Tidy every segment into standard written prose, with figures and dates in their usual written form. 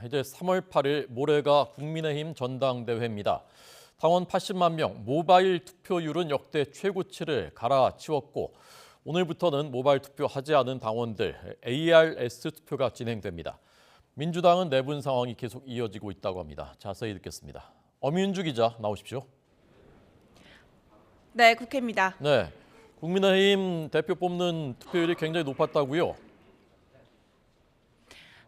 이제 3월 8일 모레가 국민의힘 전당대회입니다. 당원 80만 명 모바일 투표율은 역대 최고치를 갈아치웠고 오늘부터는 모바일 투표하지 않은 당원들 ARS 투표가 진행됩니다. 민주당은 내분 상황이 계속 이어지고 있다고 합니다. 자세히 듣겠습니다. 엄윤주 기자 나오십시오. 네, 국회입니다. 네, 국민의힘 대표 뽑는 투표율이 굉장히 높았다고요?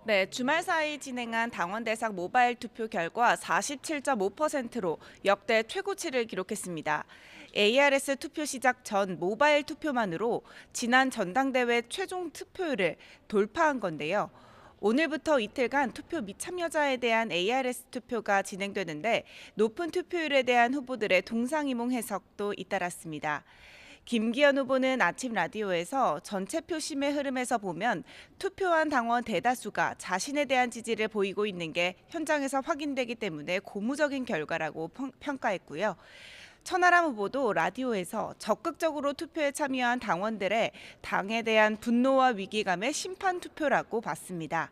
네, 주말 사이 진행한 당원 대상 모바일 투표 결과 47.5%로 역대 최고치를 기록했습니다. ARS 투표 시작 전 모바일 투표만으로 지난 전당대회 최종 투표율을 돌파한 건데요. 오늘부터 이틀간 투표 미참여자에 대한 ARS 투표가 진행되는데 높은 투표율에 대한 후보들의 동상이몽 해석도 잇따랐습니다. 김기현 후보는 아침 라디오에서 전체 표심의 흐름에서 보면 투표한 당원 대다수가 자신에 대한 지지를 보이고 있는 게 현장에서 확인되기 때문에 고무적인 결과라고 평가했고요. 천하람 후보도 라디오에서 적극적으로 투표에 참여한 당원들의 당에 대한 분노와 위기감의 심판 투표라고 봤습니다.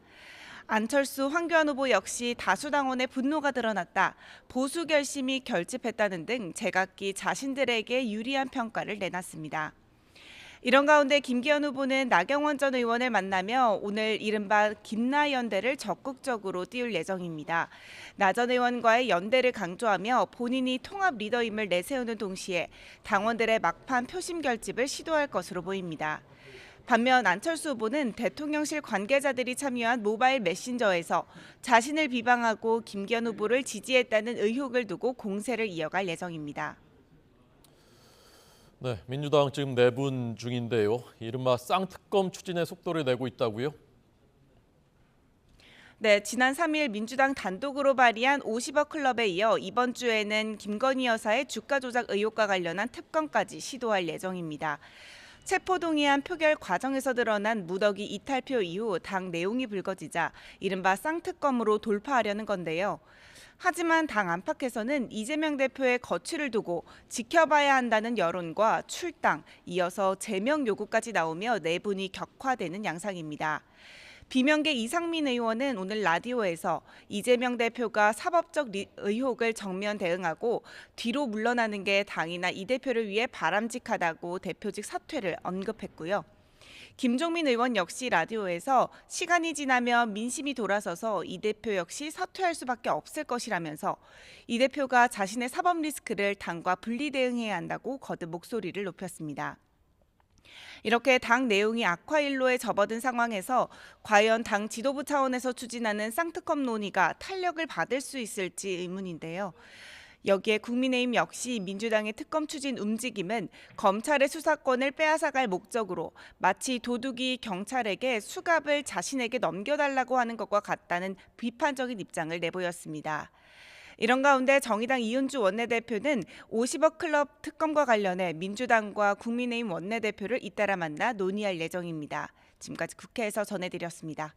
안철수, 황교안 후보 역시 다수 당원의 분노가 드러났다, 보수 결심이 결집했다는 등 제각기 자신들에게 유리한 평가를 내놨습니다. 이런 가운데 김기현 후보는 나경원 전 의원을 만나며 오늘 이른바 김나연대를 적극적으로 띄울 예정입니다. 나 전 의원과의 연대를 강조하며 본인이 통합 리더임을 내세우는 동시에 당원들의 막판 표심 결집을 시도할 것으로 보입니다. 반면 안철수 후보는 대통령실 관계자들이 참여한 모바일 메신저에서 자신을 비방하고 김기현 후보를 지지했다는 의혹을 두고 공세를 이어갈 예정입니다. 네, 민주당 지금 내분 중인데요. 이른바 쌍특검 추진에 속도를 내고 있다고요? 네, 지난 3일 민주당 단독으로 발의한 50억 클럽에 이어 이번 주에는 김건희 여사의 주가 조작 의혹과 관련한 특검까지 시도할 예정입니다. 체포동의안 표결 과정에서 드러난 무더기 이탈표 이후 당 내용이 불거지자 이른바 쌍특검으로 돌파하려는 건데요. 하지만 당 안팎에서는 이재명 대표의 거취를 두고 지켜봐야 한다는 여론과 출당, 이어서 제명 요구까지 나오며 내분이 격화되는 양상입니다. 비명계 이상민 의원은 오늘 라디오에서 이재명 대표가 사법적 의혹을 정면 대응하고 뒤로 물러나는 게 당이나 이 대표를 위해 바람직하다고 대표직 사퇴를 언급했고요. 김종민 의원 역시 라디오에서 시간이 지나면 민심이 돌아서서 이 대표 역시 사퇴할 수밖에 없을 것이라면서 이 대표가 자신의 사법 리스크를 당과 분리 대응해야 한다고 거듭 목소리를 높였습니다. 이렇게 당 내용이 악화일로에 접어든 상황에서 과연 당 지도부 차원에서 추진하는 쌍특검 논의가 탄력을 받을 수 있을지 의문인데요. 여기에 국민의힘 역시 민주당의 특검 추진 움직임은 검찰의 수사권을 빼앗아갈 목적으로 마치 도둑이 경찰에게 수갑을 자신에게 넘겨달라고 하는 것과 같다는 비판적인 입장을 내보였습니다. 이런 가운데 정의당 이은주 원내대표는 50억 클럽 특검과 관련해 민주당과 국민의힘 원내대표를 잇따라 만나 논의할 예정입니다. 지금까지 국회에서 전해드렸습니다.